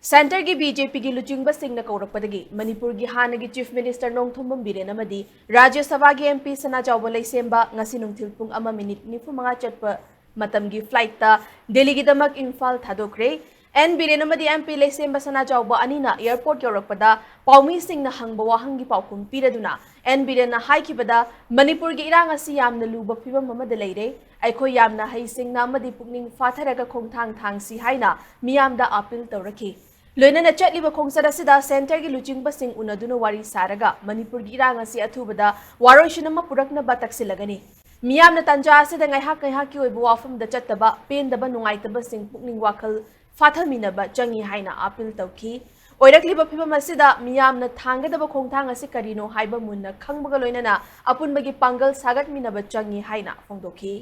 Center की BJP की luchingba-singna kourakpadagi Manipur की hannagi Chief Minister Nongthombam Biren amadi Rajya Sabha की MP Sanajaoba Leishemba ngasi nungthil pung 1:45 chatpa matamgi flight ta Delhi gidamak Imphal thadokkhre N Biren amadi MP Leishemba Sanajaoba anina airport yorakpada paumi singna hangba wahangi paukum piraduna N Biren na haikibada Manipur की irang asi yamna luba phibam amada leire aiko yamna hai singna amadi pukning fatharaga khongthang thangsi haina miyamda appeal tawrakhi Loina chatliba khongsada sida center gi luchingba-sing unaduna wari saraga Manipur gi irang asi athubada waroishinama purakna ba taksilagani miyamna tanja asida ngaihak ki oibu wafam da chattaba pendaba nungaitaba sing pukning wakhal fathalminaba changi haina appeal tawki oirakliba phibam asida miyamna thangadaba khongthang asi karino haiba munna khangbaga loinana apunbagi pangal sagatminaba changi haina phongdokhi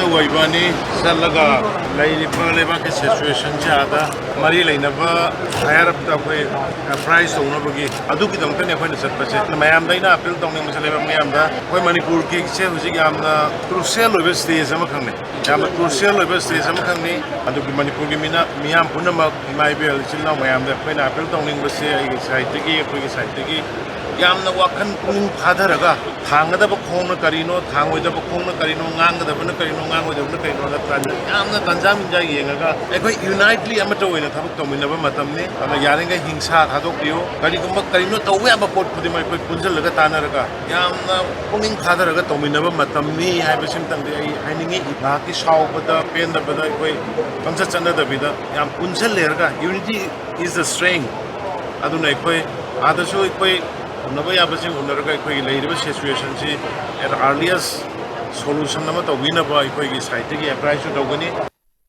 Waibani Salaga Lailipa situation Chada, Marie Lainava, higher up the price of Nobagi, Aduki don't tell you when it's at Pachet, Mayamda, built on Mayamda, when Manipur Kicks, Yamna, Crucial of Stays Amakani, Yama Crucial of Stays Amakani, Aduki Manipur Gimina, Miam Punama, my bill, Chilla Mayamda, when I built on English, I take it, Yamna Wakan Pung Padaraga, Tanga the Bokona Carino, Tang with the Bokona Carino, Nanga, the Carino, Nanga, the Carino, Yamna Tanzamja Yenga, Equi unitely amateur in a Tabuk in Matamni, and a Yaringa Hingsa, Hadokio, Caricuma Carino, the way about putting my Punzel Gatanaga, Yamna Punging Padaraga, Tominava Matamni, I was him hanging Naki Shaw, but the pen the Badaway, comes at another Vida, Yam Punzel Lerga, unity is the strength. Adunakwe, other show equate. Nobody abusing Unaraga situation at earliest solution number to win a boy, I take a price to the winning.